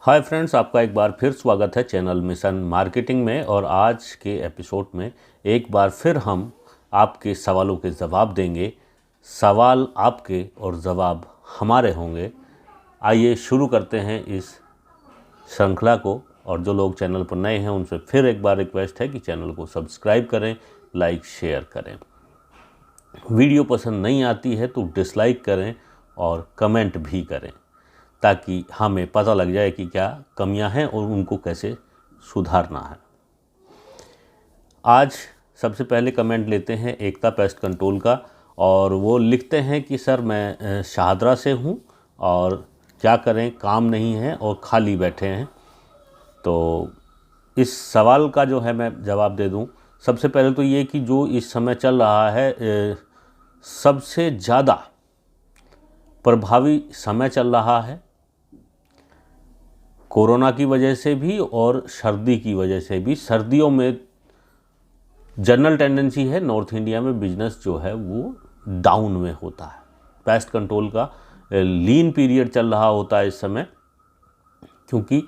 Hi friends, आपका एक बार फिर स्वागत है चैनल मिशन मार्केटिंग में। और आज के एपिसोड में एक बार फिर हम आपके सवालों के जवाब देंगे। सवाल आपके और जवाब हमारे होंगे। आइए शुरू करते हैं इस श्रृंखला को। और जो लोग चैनल पर नए हैं उनसे फिर एक बार रिक्वेस्ट है कि चैनल को सब्सक्राइब करें, लाइक शेयर करें। वीडियो पसंद नहीं आती है तो डिसलाइक करें और कमेंट भी करें, ताकि हमें पता लग जाए कि क्या कमियां हैं और उनको कैसे सुधारना है। आज सबसे पहले कमेंट लेते हैं एकता पेस्ट कंट्रोल का, और वो लिखते हैं कि सर मैं शाहदरा से हूँ और क्या करें, काम नहीं है और खाली बैठे हैं। तो इस सवाल का जो है मैं जवाब दे दूँ। सबसे पहले तो ये कि जो इस समय चल रहा है सबसे ज़्यादा प्रभावी समय चल रहा है, कोरोना की वजह से भी और सर्दी की वजह से भी। सर्दियों में जनरल टेंडेंसी है नॉर्थ इंडिया में बिजनेस जो है वो डाउन में होता है। पेस्ट कंट्रोल का लीन पीरियड चल रहा होता है इस समय, क्योंकि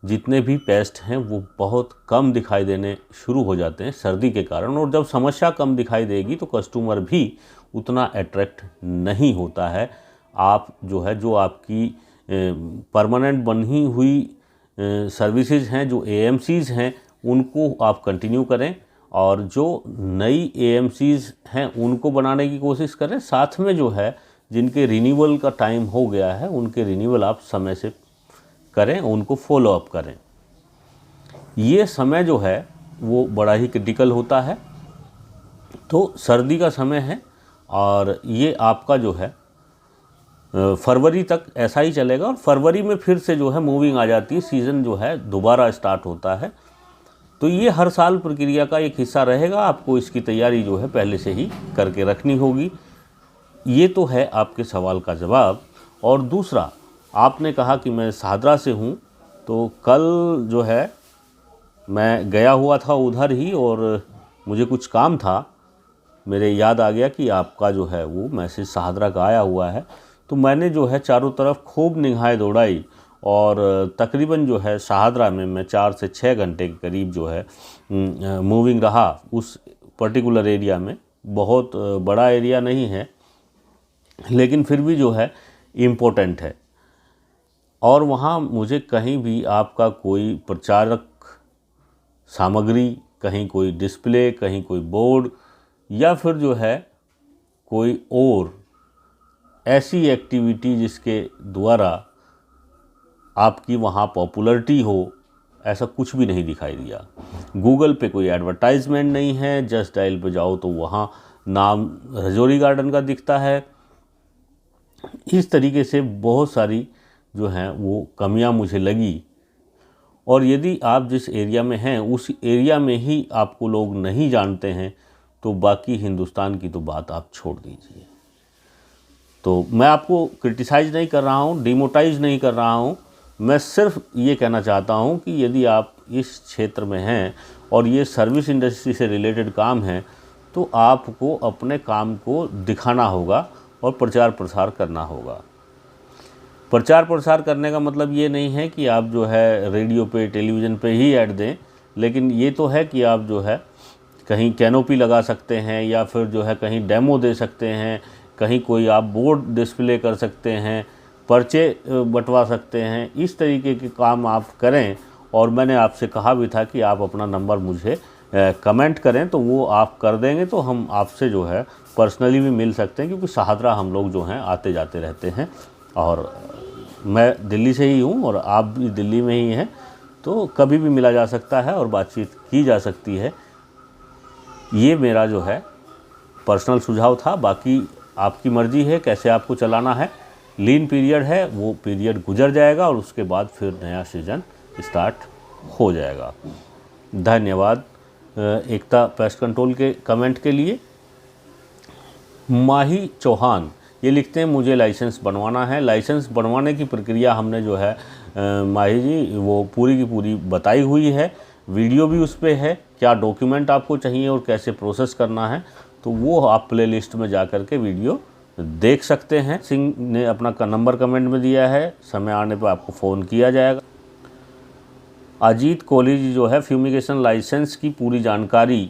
जितने भी पेस्ट हैं वो बहुत कम दिखाई देने शुरू हो जाते हैं सर्दी के कारण। और जब समस्या कम दिखाई देगी तो कस्टमर भी उतना अट्रैक्ट नहीं होता है। आप जो है, जो आपकी परमानेंट बनी हुई सर्विसेज हैं, जो एएमसीज़ हैं, उनको आप कंटिन्यू करें, और जो नई एएमसीज़ हैं उनको बनाने की कोशिश करें। साथ में जो है जिनके रिन्यूअल का टाइम हो गया है उनके रिन्यूअल आप समय से करें, उनको फॉलो अप करें। ये समय जो है वो बड़ा ही क्रिटिकल होता है। तो सर्दी का समय है और ये आपका जो है फरवरी तक ऐसा ही चलेगा, और फरवरी में फिर से जो है मूविंग आ जाती है, सीज़न जो है दोबारा स्टार्ट होता है। तो ये हर साल प्रक्रिया का एक हिस्सा रहेगा। आपको इसकी तैयारी जो है पहले से ही करके रखनी होगी। ये तो है आपके सवाल का जवाब। और दूसरा, आपने कहा कि मैं शाहदरा से हूँ, तो कल जो है मैं गया हुआ था उधर ही और मुझे कुछ काम था। मेरे याद आ गया कि आपका जो है वो मैसेज शाहदरा का आया हुआ है। तो मैंने जो है चारों तरफ खूब निगाहें दौड़ाई और तकरीबन जो है शाहदरा में मैं 4 से 6 घंटे के करीब जो है मूविंग रहा उस पर्टिकुलर एरिया में। बहुत बड़ा एरिया नहीं है, लेकिन फिर भी जो है इम्पोर्टेंट है। और वहाँ मुझे कहीं भी आपका कोई प्रचारक सामग्री, कहीं कोई डिस्प्ले, कहीं कोई बोर्ड, या फिर जो है कोई और ऐसी एक्टिविटी जिसके द्वारा आपकी वहाँ पॉपुलरिटी हो, ऐसा कुछ भी नहीं दिखाई दिया। गूगल पे कोई एडवर्टाइजमेंट नहीं है। जस्ट डायल पे जाओ तो वहाँ नाम रजौरी गार्डन का दिखता है। इस तरीके से बहुत सारी जो हैं वो कमियां मुझे लगी। और यदि आप जिस एरिया में हैं उस एरिया में ही आपको लोग नहीं जानते हैं तो बाकी हिंदुस्तान की तो बात आप छोड़ दीजिए। तो मैं आपको क्रिटिसाइज़ नहीं कर रहा हूँ, डिमोटाइज नहीं कर रहा हूँ। मैं सिर्फ ये कहना चाहता हूँ कि यदि आप इस क्षेत्र में हैं और ये सर्विस इंडस्ट्री से रिलेटेड काम है, तो आपको अपने काम को दिखाना होगा और प्रचार प्रसार करना होगा। प्रचार प्रसार करने का मतलब ये नहीं है कि आप जो है रेडियो पे, टेलीविज़न पे ही ऐड दें, लेकिन ये तो है कि आप जो है कहीं कैनोपी लगा सकते हैं, या फिर जो है कहीं डेमो दे सकते हैं, कहीं कोई आप बोर्ड डिस्प्ले कर सकते हैं, पर्चे बंटवा सकते हैं। इस तरीके के काम आप करें। और मैंने आपसे कहा भी था कि आप अपना नंबर मुझे कमेंट करें, तो वो आप कर देंगे तो हम आपसे जो है पर्सनली भी मिल सकते हैं, क्योंकि शाहदरा हम लोग जो हैं आते जाते रहते हैं। और मैं दिल्ली से ही हूँ और आप भी दिल्ली में ही हैं, तो कभी भी मिला जा सकता है और बातचीत की जा सकती है। ये मेरा जो है पर्सनल सुझाव था। बाकी आपकी मर्ज़ी है कैसे आपको चलाना है। लीन पीरियड है, वो पीरियड गुजर जाएगा और उसके बाद फिर नया सीज़न स्टार्ट हो जाएगा। धन्यवाद एकता पेस्ट कंट्रोल के कमेंट के लिए। माही चौहान ये लिखते हैं, मुझे लाइसेंस बनवाना है। लाइसेंस बनवाने की प्रक्रिया हमने जो है माही जी वो पूरी की पूरी बताई हुई है। वीडियो भी उस पर है, क्या डॉक्यूमेंट आपको चाहिए और कैसे प्रोसेस करना है, तो वो आप प्ले लिस्ट में जा कर के वीडियो देख सकते हैं। सिंह ने अपना नंबर कमेंट में दिया है, समय आने पर आपको फ़ोन किया जाएगा। अजीत कोहली जी जो है फ्यूमिगेशन लाइसेंस की पूरी जानकारी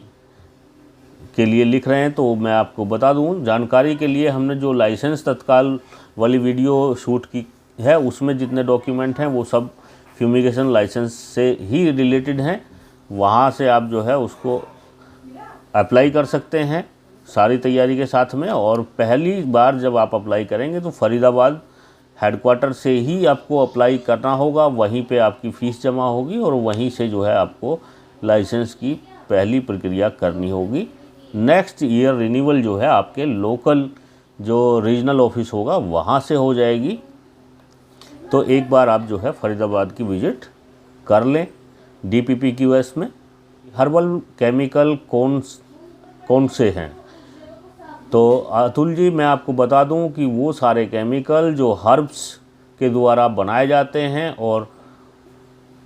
के लिए लिख रहे हैं, तो मैं आपको बता दूं, जानकारी के लिए हमने जो लाइसेंस तत्काल वाली वीडियो शूट की है उसमें जितने डॉक्यूमेंट हैं वो सब फ्यूमिगेशन लाइसेंस से ही रिलेटेड हैं। वहाँ से आप जो है उसको अप्लाई कर सकते हैं सारी तैयारी के साथ में। और पहली बार जब आप अप्लाई करेंगे तो फरीदाबाद हेडक्वार्टर से ही आपको अप्लाई करना होगा, वहीं पे आपकी फ़ीस जमा होगी और वहीं से जो है आपको लाइसेंस की पहली प्रक्रिया करनी होगी। नेक्स्ट ईयर रिन्यूअल जो है आपके लोकल जो रीजनल ऑफिस होगा वहाँ से हो जाएगी। तो एक बार आप जो है फरीदाबाद की विज़िट कर लें। DPPQS में हर्बल केमिकल कौन से हैं, तो अतुल जी मैं आपको बता दूं कि वो सारे केमिकल जो हर्ब्स के द्वारा बनाए जाते हैं और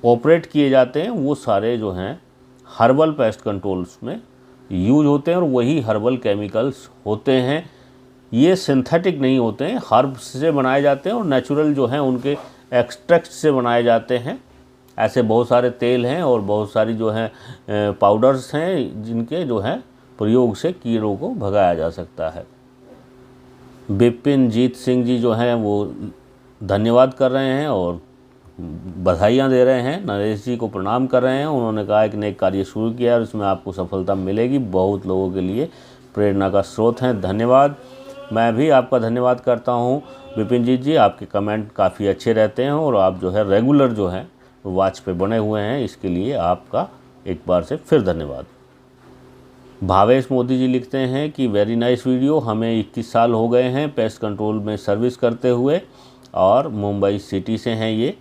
ऑपरेट किए जाते हैं वो सारे जो हैं हर्बल पेस्ट कंट्रोल्स में यूज होते हैं और वही हर्बल केमिकल्स होते हैं। ये सिंथेटिक नहीं होते हैं, हर्ब्स से बनाए जाते हैं और नेचुरल जो हैं उनके एक्सट्रैक्ट से बनाए जाते हैं। ऐसे बहुत सारे तेल हैं और बहुत सारी जो हैं पाउडर्स हैं जिनके जो है प्रयोग से कीड़ों को भगाया जा सकता है। बिपिनजीत सिंह जी जो हैं वो धन्यवाद कर रहे हैं और बधाइयाँ दे रहे हैं, नरेश जी को प्रणाम कर रहे हैं। उन्होंने कहा एक नए कार्य शुरू किया और इसमें आपको सफलता मिलेगी, बहुत लोगों के लिए प्रेरणा का स्रोत हैं, धन्यवाद। मैं भी आपका धन्यवाद करता हूँ बिपिनजीत जी, आपके कमेंट काफ़ी अच्छे रहते हैं और आप जो है रेगुलर जो है वॉच पे बने हुए हैं, इसके लिए आपका एक बार से फिर धन्यवाद। भावेश मोदी जी लिखते हैं कि वेरी नाइस वीडियो, हमें 21 साल हो गए हैं पेस्ट कंट्रोल में सर्विस करते हुए और मुंबई सिटी से हैं ये।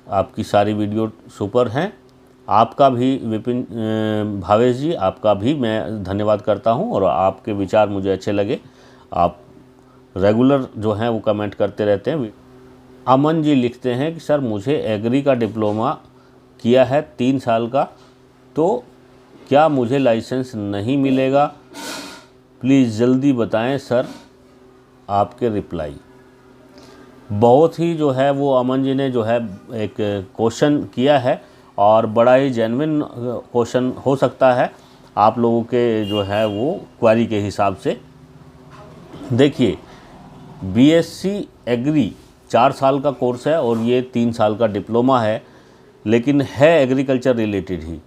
आपकी सारी वीडियो सुपर हैं। आपका भी भावेश जी आपका भी मैं धन्यवाद करता हूं और आपके विचार मुझे अच्छे लगे। आप रेगुलर जो हैं वो कमेंट करते रहते हैं। अमन जी लिखते हैं कि सर मुझे एग्री का डिप्लोमा किया है 3 साल का, तो क्या मुझे लाइसेंस नहीं मिलेगा? प्लीज़ जल्दी बताएं सर, आपके रिप्लाई। बहुत ही जो है वो अमन जी ने जो है एक क्वेश्चन किया है और बड़ा ही जेन्युइन क्वेश्चन हो सकता है आप लोगों के जो है वो क्वेरी के हिसाब से। देखिए BSc एग्री 4 साल का कोर्स है और ये 3 साल का डिप्लोमा है, लेकिन है एग्रीकल्चर रिलेटेड ही।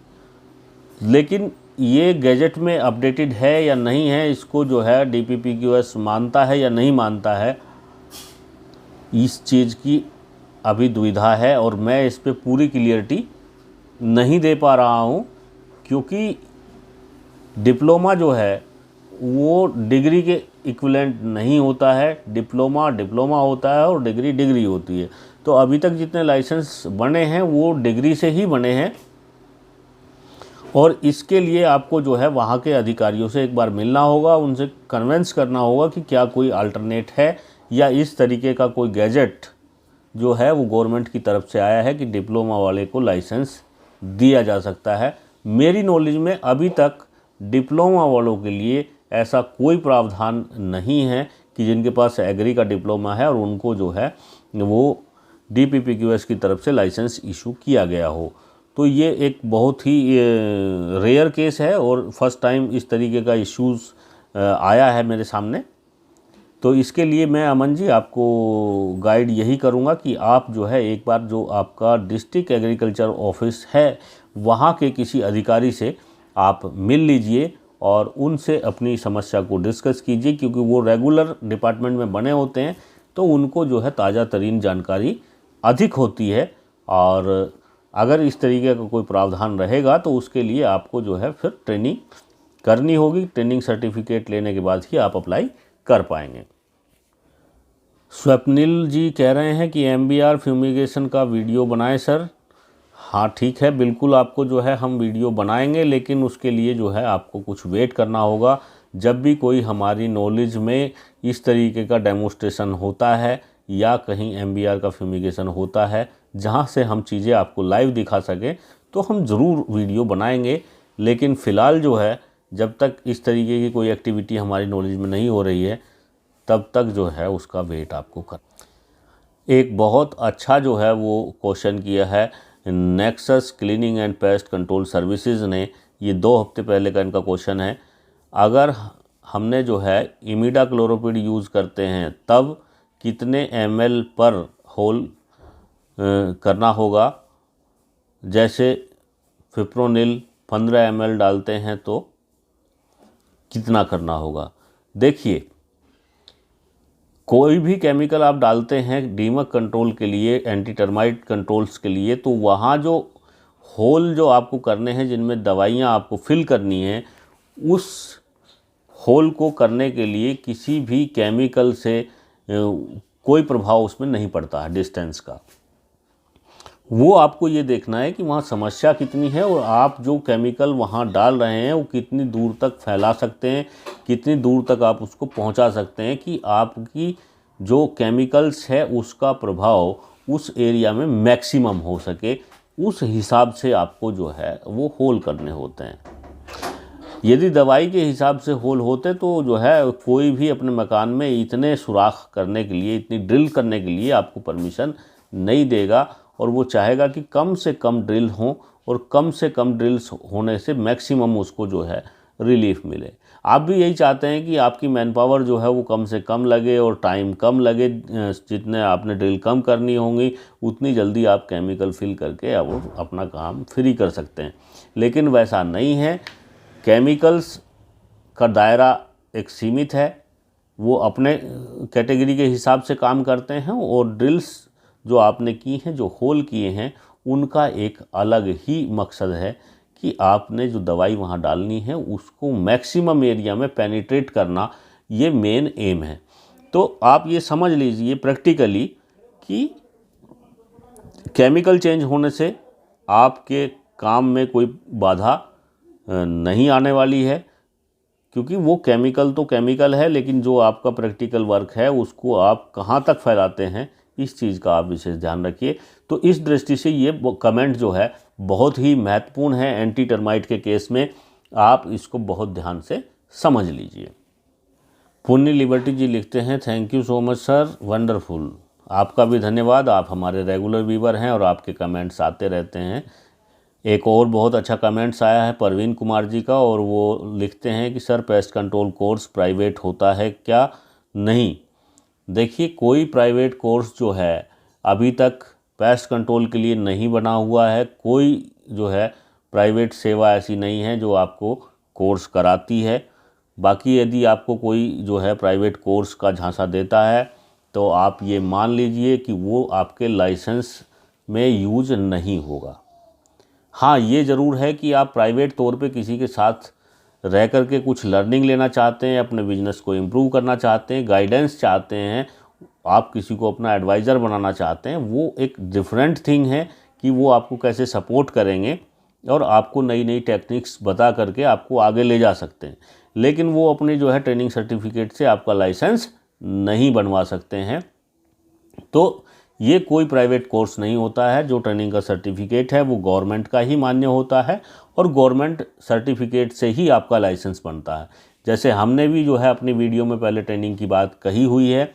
लेकिन ये गैजेट में अपडेटेड है या नहीं है, इसको जो है DPPQS मानता है या नहीं मानता है, इस चीज़ की अभी दुविधा है और मैं इस पे पूरी क्लियरिटी नहीं दे पा रहा हूँ, क्योंकि डिप्लोमा जो है वो डिग्री के इक्विवेलेंट नहीं होता है। डिप्लोमा डिप्लोमा होता है और डिग्री डिग्री होती है। तो अभी तक जितने लाइसेंस बने हैं वो डिग्री से ही बने हैं और इसके लिए आपको जो है वहाँ के अधिकारियों से एक बार मिलना होगा, उनसे कन्विंस करना होगा कि क्या कोई अल्टरनेट है या इस तरीके का कोई गैजेट जो है वो गवर्नमेंट की तरफ से आया है कि डिप्लोमा वाले को लाइसेंस दिया जा सकता है। मेरी नॉलेज में अभी तक डिप्लोमा वालों के लिए ऐसा कोई प्रावधान नहीं है कि जिनके पास एग्री का डिप्लोमा है और उनको जो है वो DPPQS की तरफ से लाइसेंस इशू किया गया हो। तो ये एक बहुत ही रेयर केस है और फर्स्ट टाइम इस तरीके का इश्यूज़ आया है मेरे सामने। तो इसके लिए मैं अमन जी आपको गाइड यही करूँगा कि आप जो है एक बार जो आपका डिस्ट्रिक्ट एग्रीकल्चर ऑफिस है वहाँ के किसी अधिकारी से आप मिल लीजिए और उनसे अपनी समस्या को डिस्कस कीजिए, क्योंकि वो रेगुलर डिपार्टमेंट में बने होते हैं तो उनको जो है ताज़ा तरीन जानकारी अधिक होती है। और अगर इस तरीके का कोई प्रावधान रहेगा तो उसके लिए आपको जो है फिर ट्रेनिंग करनी होगी। ट्रेनिंग सर्टिफिकेट लेने के बाद ही आप अप्लाई कर पाएंगे। स्वप्निल जी कह रहे हैं कि MBR फ्यूमिगेशन का वीडियो बनाएं सर। हाँ ठीक है, बिल्कुल आपको जो है हम वीडियो बनाएंगे, लेकिन उसके लिए जो है आपको कुछ वेट करना होगा। जब भी कोई हमारी नॉलेज में इस तरीके का डेमोस्ट्रेशन होता है या कहीं MBR का फ्यूमिगेशन होता है जहाँ से हम चीज़ें आपको लाइव दिखा सकें तो हम ज़रूर वीडियो बनाएंगे। लेकिन फ़िलहाल जो है जब तक इस तरीके की कोई एक्टिविटी हमारी नॉलेज में नहीं हो रही है तब तक जो है उसका वेट आपको कर। एक बहुत अच्छा जो है वो क्वेश्चन किया है nexus cleaning and pest control services ने, ये 2 हफ्ते पहले का इनका क्वेश्चन है, अगर हमने जो है इमिडाक्लोप्रिड यूज़ करते हैं तब कितने ml पर होल करना होगा। जैसे फिप्रोनिल 15 ml डालते हैं तो कितना करना होगा। देखिए, कोई भी केमिकल आप डालते हैं दीमक कंट्रोल के लिए, एंटी टर्माइट कंट्रोल्स के लिए, तो वहाँ जो होल जो आपको करने हैं, जिनमें दवाइयाँ आपको फिल करनी है, उस होल को करने के लिए किसी भी केमिकल से कोई प्रभाव उसमें नहीं पड़ता है डिस्टेंस का। वो आपको ये देखना है कि वहाँ समस्या कितनी है और आप जो केमिकल वहाँ डाल रहे हैं वो कितनी दूर तक फैला सकते हैं, कितनी दूर तक आप उसको पहुँचा सकते हैं कि आपकी जो केमिकल्स है उसका प्रभाव उस एरिया में मैक्सिमम हो सके। उस हिसाब से आपको जो है वो होल करने होते हैं। यदि दवाई के हिसाब से होल होते तो जो है कोई भी अपने मकान में इतने सुराख करने के लिए, इतनी ड्रिल करने के लिए आपको परमिशन नहीं देगा, और वो चाहेगा कि कम से कम ड्रिल हों और कम से कम ड्रिल्स होने से मैक्सिमम उसको जो है रिलीफ मिले। आप भी यही चाहते हैं कि आपकी मैन पावर जो है वो कम से कम लगे और टाइम कम लगे। जितने आपने ड्रिल कम करनी होंगी उतनी जल्दी आप केमिकल फिल करके अब अपना काम फ्री कर सकते हैं। लेकिन वैसा नहीं है। केमिकल्स का दायरा एक सीमित है, वो अपने कैटेगरी के हिसाब से काम करते हैं, और ड्रिल्स जो आपने की हैं, जो होल किए हैं, उनका एक अलग ही मकसद है कि आपने जो दवाई वहाँ डालनी है उसको मैक्सिमम एरिया में पेनिट्रेट करना, ये मेन एम है। तो आप ये समझ लीजिए प्रैक्टिकली कि केमिकल चेंज होने से आपके काम में कोई बाधा नहीं आने वाली है, क्योंकि वो केमिकल तो केमिकल है, लेकिन जो आपका प्रैक्टिकल वर्क है उसको आप कहाँ तक फैलाते हैं, इस चीज़ का आप विशेष ध्यान रखिए। तो इस दृष्टि से ये कमेंट जो है बहुत ही महत्वपूर्ण है एंटी टर्माइट के केस में। आप इसको बहुत ध्यान से समझ लीजिए। पुण्य लिबर्टी जी लिखते हैं, thank you so much sir, wonderful. आपका भी धन्यवाद, आप हमारे रेगुलर व्यूवर हैं और आपके कमेंट्स आते रहते हैं। एक और बहुत अच्छा कमेंट्स आया है परवीन कुमार जी का, और वो लिखते हैं कि sir pest control course private होता है क्या? नहीं, देखिए कोई प्राइवेट कोर्स जो है अभी तक पेस्ट कंट्रोल के लिए नहीं बना हुआ है। कोई जो है प्राइवेट सेवा ऐसी नहीं है जो आपको कोर्स कराती है। बाकी यदि आपको कोई जो है प्राइवेट कोर्स का झांसा देता है तो आप ये मान लीजिए कि वो आपके लाइसेंस में यूज नहीं होगा। हाँ, ये ज़रूर है कि आप प्राइवेट तौर पे किसी के साथ रह कर के कुछ लर्निंग लेना चाहते हैं, अपने बिजनेस को इम्प्रूव करना चाहते हैं, गाइडेंस चाहते हैं, आप किसी को अपना एडवाइज़र बनाना चाहते हैं, वो एक डिफरेंट थिंग है कि वो आपको कैसे सपोर्ट करेंगे और आपको नई नई टेक्निक्स बता करके आपको आगे ले जा सकते हैं। लेकिन वो अपने जो है ट्रेनिंग सर्टिफिकेट से आपका लाइसेंस नहीं बनवा सकते हैं। तो ये कोई प्राइवेट कोर्स नहीं होता है। जो ट्रेनिंग का सर्टिफिकेट है वो गवर्नमेंट का ही मान्य होता है और गवर्नमेंट सर्टिफिकेट से ही आपका लाइसेंस बनता है। जैसे हमने भी जो है अपनी वीडियो में पहले ट्रेनिंग की बात कही हुई है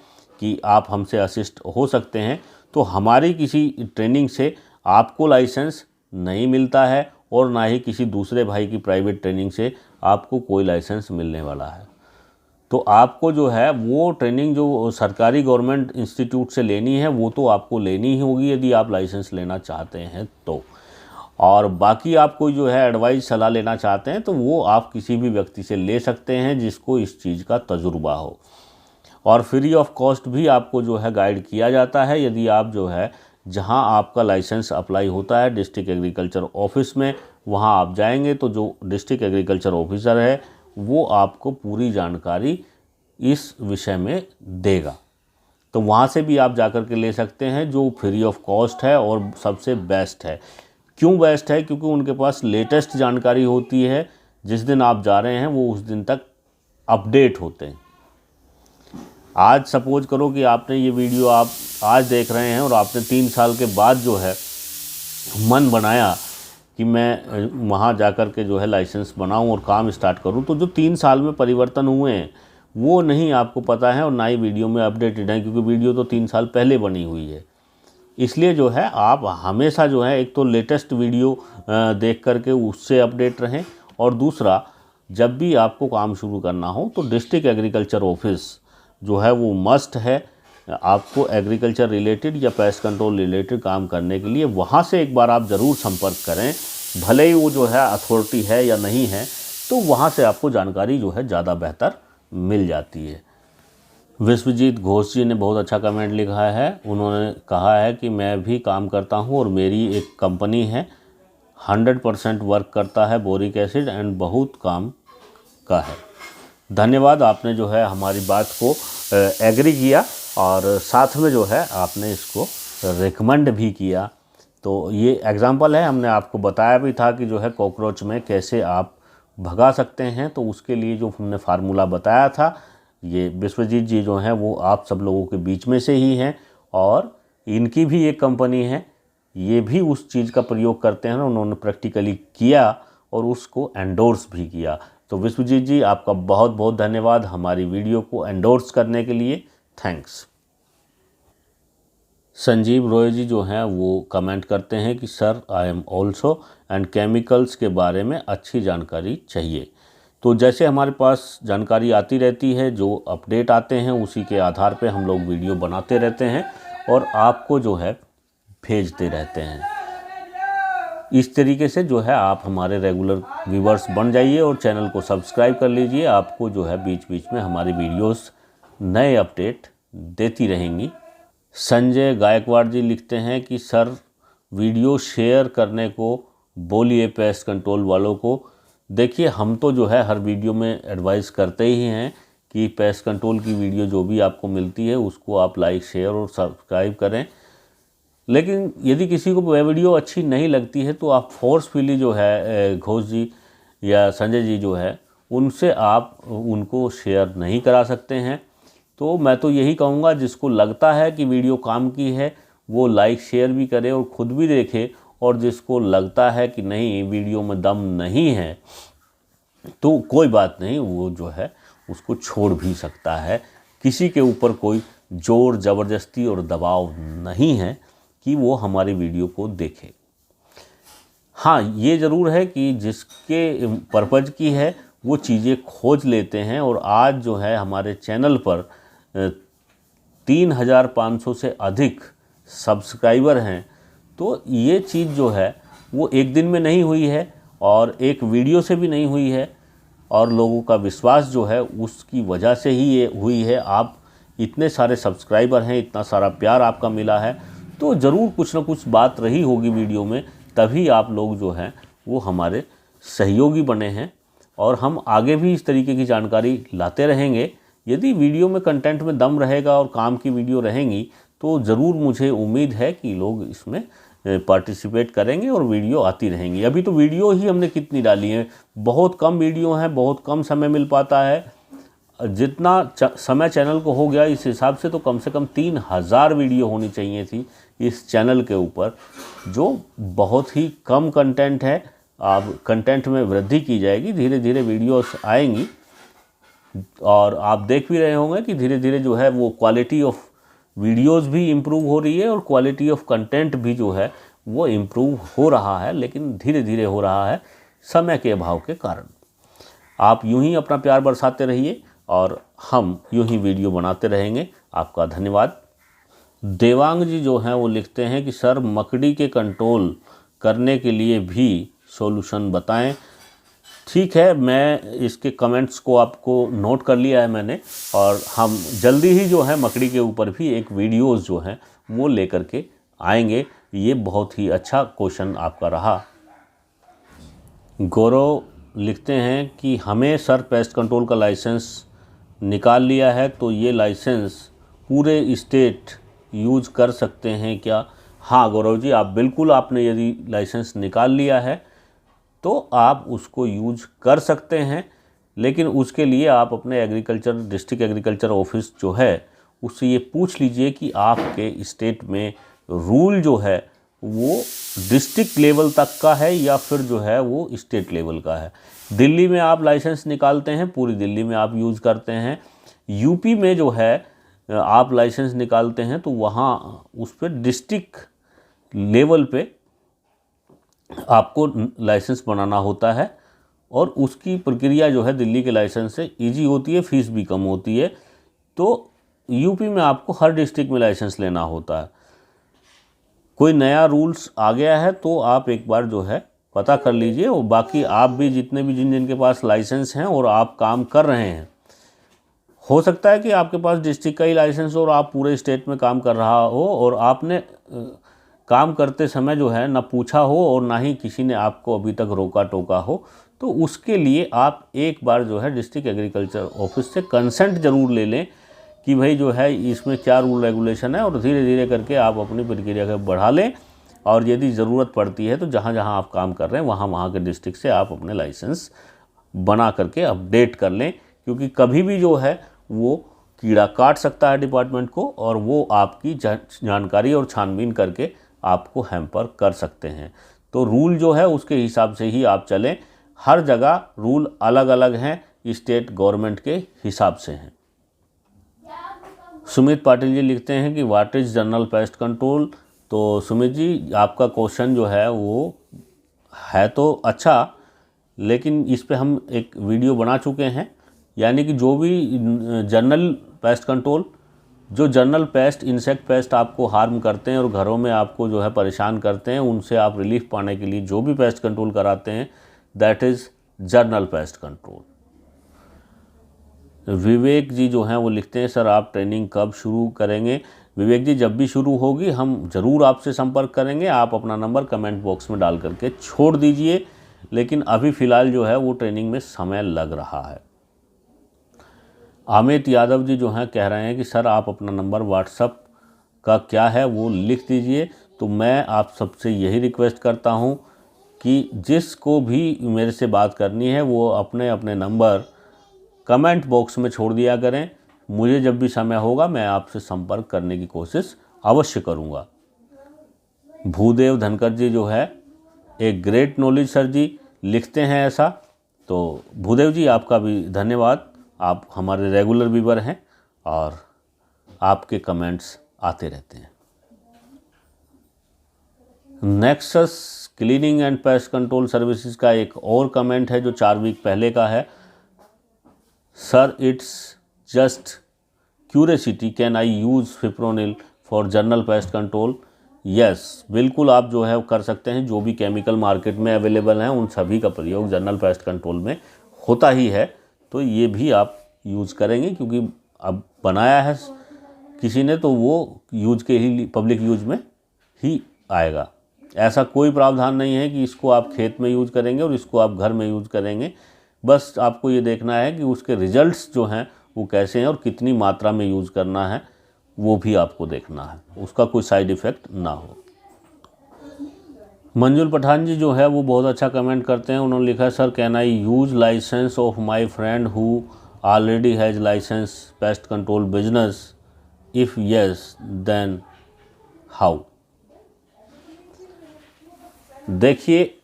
कि आप हमसे असिस्ट हो सकते हैं, तो हमारी किसी ट्रेनिंग से आपको लाइसेंस नहीं मिलता है और ना ही किसी दूसरे भाई की प्राइवेट ट्रेनिंग से आपको कोई लाइसेंस मिलने वाला है। तो आपको जो है वो ट्रेनिंग जो सरकारी गवर्नमेंट इंस्टीट्यूट से लेनी है वो तो आपको लेनी ही होगी यदि आप लाइसेंस लेना चाहते हैं तो। और बाकी आप कोई जो है एडवाइस सलाह लेना चाहते हैं तो वो आप किसी भी व्यक्ति से ले सकते हैं जिसको इस चीज़ का तजुर्बा हो, और फ्री ऑफ कॉस्ट भी आपको जो है गाइड किया जाता है। यदि आप जो है जहां आपका लाइसेंस अप्लाई होता है डिस्ट्रिक्ट एग्रीकल्चर ऑफिस में, वहां आप जाएंगे तो जो डिस्ट्रिक्ट एग्रीकल्चर ऑफिसर है वो आपको पूरी जानकारी इस विषय में देगा। तो वहाँ से भी आप जाकर के ले सकते हैं, जो फ्री ऑफ कॉस्ट है और सबसे बेस्ट है। क्यों बेस्ट है? क्योंकि उनके पास लेटेस्ट जानकारी होती है। जिस दिन आप जा रहे हैं वो उस दिन तक अपडेट होते हैं। आज सपोज करो कि आपने ये वीडियो आप आज देख रहे हैं और आपने 3 साल के बाद जो है मन बनाया कि मैं वहाँ जाकर के जो है लाइसेंस बनाऊं और काम स्टार्ट करूं, तो जो 3 साल में परिवर्तन हुए हैं वो नहीं आपको पता है और ना ही वीडियो में अपडेटेड है, क्योंकि वीडियो तो 3 साल पहले बनी हुई है। इसलिए जो है आप हमेशा जो है एक तो लेटेस्ट वीडियो देख करके उससे अपडेट रहें, और दूसरा जब भी आपको काम शुरू करना हो तो डिस्ट्रिक्ट एग्रीकल्चर ऑफिस जो है वो मस्ट है। आपको एग्रीकल्चर रिलेटेड या पेस्ट कंट्रोल रिलेटेड काम करने के लिए वहाँ से एक बार आप ज़रूर संपर्क करें, भले ही वो जो है अथॉरिटी है या नहीं है, तो वहाँ से आपको जानकारी जो है ज़्यादा बेहतर मिल जाती है। विश्वजीत घोष जी ने बहुत अच्छा कमेंट लिखा है। उन्होंने कहा है कि मैं भी काम करता हूँ और मेरी एक कंपनी है, 100% वर्क करता है बोरिक एसिड एंड बहुत काम का है। धन्यवाद, आपने जो है हमारी बात को एग्री किया और साथ में जो है आपने इसको रिकमेंड भी किया। तो ये एग्जांपल है, हमने आपको बताया भी था कि जो है कॉकरोच में कैसे आप भगा सकते हैं, तो उसके लिए जो हमने फार्मूला बताया था, ये विश्वजीत जी जो हैं वो आप सब लोगों के बीच में से ही हैं और इनकी भी एक कंपनी है, ये भी उस चीज़ का प्रयोग करते हैं, उन्होंने प्रैक्टिकली किया और उसको एंडोर्स भी किया। तो विश्वजीत जी आपका बहुत बहुत धन्यवाद हमारी वीडियो को एंडोर्स करने के लिए, थैंक्स। संजीव रॉय जी जो हैं वो कमेंट करते हैं कि sir I am also and chemicals के बारे में अच्छी जानकारी चाहिए। तो जैसे हमारे पास जानकारी आती रहती है, जो अपडेट आते हैं उसी के आधार पे हम लोग वीडियो बनाते रहते हैं और आपको जो है भेजते रहते हैं। इस तरीके से जो है आप हमारे रेगुलर व्यूवर्स बन जाइए और चैनल को सब्सक्राइब कर लीजिए। आपको जो है बीच बीच में हमारी वीडियोस नए अपडेट देती रहेंगी। संजय गायकवाड़ जी लिखते हैं कि सर वीडियो शेयर करने को बोलिए पेस्ट कंट्रोल वालों को। देखिए हम तो जो है हर वीडियो में एडवाइस करते ही हैं कि पेस्ट कंट्रोल की वीडियो जो भी आपको मिलती है उसको आप लाइक शेयर और सब्सक्राइब करें, लेकिन यदि किसी को वह वीडियो अच्छी नहीं लगती है तो आप फोर्सफुली जो है घोष जी या संजय जी जो है उनसे आप उनको शेयर नहीं करा सकते हैं। तो मैं तो यही कहूँगा जिसको लगता है कि वीडियो काम की है वो लाइक शेयर भी करे और ख़ुद भी देखे, और जिसको लगता है कि नहीं वीडियो में दम नहीं है तो कोई बात नहीं, वो जो है उसको छोड़ भी सकता है। किसी के ऊपर कोई ज़ोर ज़बरदस्ती और दबाव नहीं है कि वो हमारी वीडियो को देखे। हाँ ये ज़रूर है कि जिसके पर्पज़ की है वो चीज़ें खोज लेते हैं, और आज जो है हमारे चैनल पर 3500 से अधिक सब्सक्राइबर हैं। तो ये चीज़ जो है वो एक दिन में नहीं हुई है और एक वीडियो से भी नहीं हुई है, और लोगों का विश्वास जो है उसकी वजह से ही ये हुई है। आप इतने सारे सब्सक्राइबर हैं, इतना सारा प्यार आपका मिला है, तो ज़रूर कुछ ना कुछ बात रही होगी वीडियो में, तभी आप लोग जो हैं वो हमारे सहयोगी बने हैं, और हम आगे भी इस तरीके की जानकारी लाते रहेंगे। यदि वीडियो में कंटेंट में दम रहेगा और काम की वीडियो रहेंगी तो ज़रूर मुझे उम्मीद है कि लोग इसमें पार्टिसिपेट करेंगे और वीडियो आती रहेंगी। अभी तो वीडियो ही हमने कितनी डाली है, बहुत कम वीडियो हैं, बहुत कम समय मिल पाता है। जितना समय चैनल को हो गया इस हिसाब से तो कम से कम 3000 वीडियो होनी चाहिए थी इस चैनल के ऊपर, जो बहुत ही कम कंटेंट है। अब कंटेंट में वृद्धि की जाएगी, धीरे धीरे वीडियोस आएंगी, और आप देख भी रहे होंगे कि धीरे धीरे जो है वो क्वालिटी ऑफ वीडियोस भी इम्प्रूव हो रही है और क्वालिटी ऑफ कंटेंट भी जो है वो इम्प्रूव हो रहा है, लेकिन धीरे धीरे हो रहा है समय के अभाव के कारण। आप यूं ही अपना प्यार बरसाते रहिए और हम यूं ही वीडियो बनाते रहेंगे। आपका धन्यवाद। देवांग जी जो हैं वो लिखते हैं कि सर मकड़ी के कंट्रोल करने के लिए भी सॉल्यूशन बताएं। ठीक है, मैं इसके कमेंट्स को आपको नोट कर लिया है मैंने, और हम जल्दी ही जो है मकड़ी के ऊपर भी एक वीडियोस जो हैं वो लेकर के आएंगे। ये बहुत ही अच्छा क्वेश्चन आपका रहा। गौरव लिखते हैं कि हमें सर पेस्ट कंट्रोल का लाइसेंस निकाल लिया है, तो ये लाइसेंस पूरे स्टेट यूज कर सकते हैं क्या? हाँ गौरव जी, आप बिल्कुल, आपने यदि लाइसेंस निकाल लिया है तो आप उसको यूज कर सकते हैं, लेकिन उसके लिए आप अपने डिस्ट्रिक्ट एग्रीकल्चर ऑफिस जो है उससे ये पूछ लीजिए कि आपके स्टेट में रूल जो है वो डिस्ट्रिक्ट लेवल तक का है या फिर जो है वो स्टेट लेवल का है। दिल्ली में आप लाइसेंस निकालते हैं, पूरी दिल्ली में आप यूज़ करते हैं। यूपी में जो है आप लाइसेंस निकालते हैं तो वहाँ उस पर डिस्ट्रिक्ट लेवल पे आपको लाइसेंस बनाना होता है, और उसकी प्रक्रिया जो है दिल्ली के लाइसेंस से ईजी होती है, फ़ीस भी कम होती है। तो यूपी में आपको हर डिस्ट्रिक्ट में लाइसेंस लेना होता है। कोई नया रूल्स आ गया है तो आप एक बार जो है पता कर लीजिए, और बाकी आप भी जितने भी जिनके पास लाइसेंस हैं और आप काम कर रहे हैं, हो सकता है कि आपके पास डिस्ट्रिक्ट का ही लाइसेंस हो और आप पूरे स्टेट में काम कर रहा हो, और आपने काम करते समय जो है ना पूछा हो और ना ही किसी ने आपको अभी तक रोका टोका हो, तो उसके लिए आप एक बार जो है डिस्ट्रिक्ट एग्रीकल्चर ऑफिस से कंसेंट ज़रूर ले लें कि भाई जो है इसमें क्या रूल रेगुलेशन है, और धीरे धीरे करके आप अपनी प्रक्रिया को बढ़ा लें। और यदि ज़रूरत पड़ती है तो जहाँ जहाँ आप काम कर रहे हैं वहाँ के डिस्ट्रिक्ट से आप अपने लाइसेंस बना करके अपडेट कर लें, क्योंकि कभी भी जो है वो कीड़ा काट सकता है डिपार्टमेंट को, और वो आपकी जानकारी और छानबीन करके आपको हैम्पर कर सकते हैं। तो रूल जो है उसके हिसाब से ही आप चलें। हर जगह रूल अलग अलग हैं, स्टेट गवर्नमेंट के हिसाब से हैं। सुमित पाटिल जी लिखते हैं कि what is general pest control. तो सुमित जी, आपका क्वेश्चन जो है वो है तो अच्छा, लेकिन इस पे हम एक वीडियो बना चुके हैं। यानी कि जो भी जनरल पेस्ट कंट्रोल, जो जनरल पेस्ट, इंसेक्ट पेस्ट आपको हार्म करते हैं और घरों में आपको जो है परेशान करते हैं, उनसे आप रिलीफ पाने के लिए जो भी पेस्ट कंट्रोल कराते हैं, that is general pest control. Vivek ji जो हैं वो लिखते हैं, सर आप ट्रेनिंग कब शुरू करेंगे। विवेक जी, जब भी शुरू होगी हम ज़रूर आपसे संपर्क करेंगे। आप अपना नंबर कमेंट बॉक्स में डाल करके छोड़ दीजिए, लेकिन अभी फ़िलहाल जो है वो ट्रेनिंग में समय लग रहा है। अमित यादव जी जो हैं कह रहे हैं कि सर आप अपना नंबर व्हाट्सएप का क्या है वो लिख दीजिए। तो मैं आप सबसे यही रिक्वेस्ट करता हूं कि जिसको भी मेरे से बात करनी है वो अपने अपने नंबर कमेंट बॉक्स में छोड़ दिया करें। मुझे जब भी समय होगा मैं आपसे संपर्क करने की कोशिश अवश्य करूंगा। भूदेव धनकर जी जो है, एक ग्रेट नॉलेज सर जी लिखते हैं ऐसा। तो भूदेव जी आपका भी धन्यवाद, आप हमारे रेगुलर व्यूअर हैं और आपके कमेंट्स आते रहते हैं। Nexus cleaning and pest control services का एक और कमेंट है जो 4 वीक पहले का है। Sir it's just curiosity, can I use fipronil for general pest control. Yes, बिल्कुल आप जो है कर सकते हैं। जो भी केमिकल मार्केट में अवेलेबल हैं उन सभी का प्रयोग जनरल पेस्ट कंट्रोल में होता ही है, तो ये भी आप यूज़ करेंगे, क्योंकि अब बनाया है किसी ने तो वो यूज के ही पब्लिक यूज में ही आएगा। ऐसा कोई प्रावधान नहीं है कि इसको आप खेत में यूज़ करेंगे और इसको आप घर में यूज़ करेंगे। बस आपको ये देखना है कि उसके रिजल्ट्स जो हैं वो कैसे हैं और कितनी मात्रा में यूज़ करना है, वो भी आपको देखना है, उसका कोई साइड इफ़ेक्ट ना हो। मंजुल पठान जी जो है वो बहुत अच्छा कमेंट करते हैं। उन्होंने लिखा है, sir can I use licence of my friend who already has licence pest control business, if yes then how. देखिए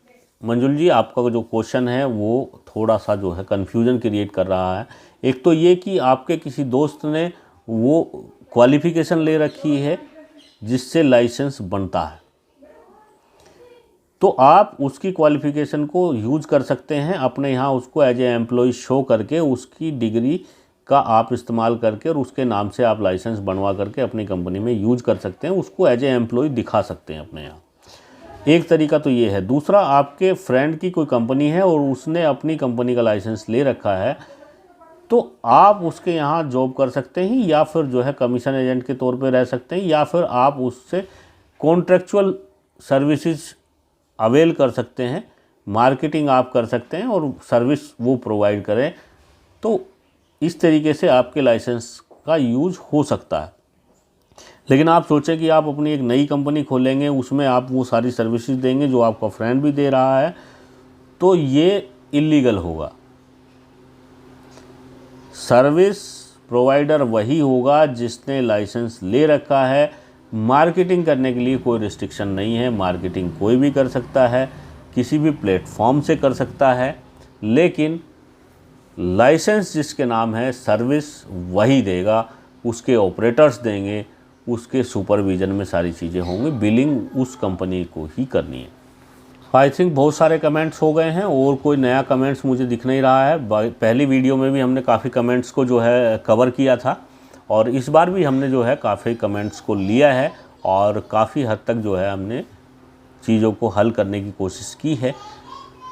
मंजुल जी, आपका जो क्वेश्चन है वो थोड़ा सा जो है कन्फ्यूजन क्रिएट कर रहा है। एक तो ये कि आपके किसी दोस्त ने वो क्वालिफ़िकेशन ले रखी है जिससे लाइसेंस बनता है, तो आप उसकी क्वालिफ़िकेशन को यूज़ कर सकते हैं अपने यहाँ, उसको एज ए एम्प्लॉय शो करके उसकी डिग्री का आप इस्तेमाल करके और उसके नाम से आप लाइसेंस बनवा करके अपनी कंपनी में यूज़ कर सकते हैं, उसको एज ए एम्प्लॉय दिखा सकते हैं अपने यहाँ। एक तरीका तो ये है। दूसरा, आपके फ्रेंड की कोई कंपनी है और उसने अपनी कंपनी का लाइसेंस ले रखा है, तो आप उसके यहाँ जॉब कर सकते हैं, या फिर जो है कमीशन एजेंट के तौर पे रह सकते हैं, या फिर आप उससे कॉन्ट्रेक्चुअल सर्विसेज अवेल कर सकते हैं, मार्केटिंग आप कर सकते हैं और सर्विस वो प्रोवाइड करें। तो इस तरीके से आपके लाइसेंस का यूज़ हो सकता है। लेकिन आप सोचें कि आप अपनी एक नई कंपनी खोलेंगे, उसमें आप वो सारी सर्विसेज देंगे जो आपका फ्रेंड भी दे रहा है, तो ये इलीगल होगा। सर्विस प्रोवाइडर वही होगा जिसने लाइसेंस ले रखा है। मार्केटिंग करने के लिए कोई रिस्ट्रिक्शन नहीं है, मार्केटिंग कोई भी कर सकता है, किसी भी प्लेटफॉर्म से कर सकता है, लेकिन लाइसेंस जिसके नाम है सर्विस वही देगा, उसके ऑपरेटर्स देंगे, उसके सुपरविज़न में सारी चीज़ें होंगी, बिलिंग उस कंपनी को ही करनी है। आई थिंक बहुत सारे कमेंट्स हो गए हैं और कोई नया कमेंट्स मुझे दिख नहीं रहा है। पहली वीडियो में भी हमने काफ़ी कमेंट्स को जो है कवर किया था और इस बार भी हमने जो है काफ़ी कमेंट्स को लिया है और काफ़ी हद तक जो है हमने चीज़ों को हल करने की कोशिश की है।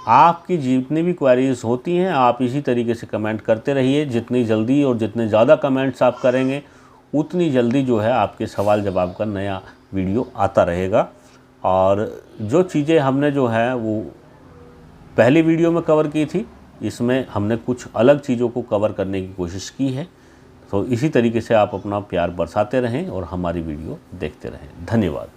आपकी जितनी भी क्वेरीज होती हैं आप इसी तरीके से कमेंट करते रहिए। जितनी जल्दी और जितने ज़्यादा कमेंट्स आप करेंगे उतनी जल्दी जो है आपके सवाल जवाब का नया वीडियो आता रहेगा। और जो चीज़ें हमने जो है वो पहली वीडियो में कवर की थी, इसमें हमने कुछ अलग चीज़ों को कवर करने की कोशिश की है। तो इसी तरीके से आप अपना प्यार बरसाते रहें और हमारी वीडियो देखते रहें। धन्यवाद।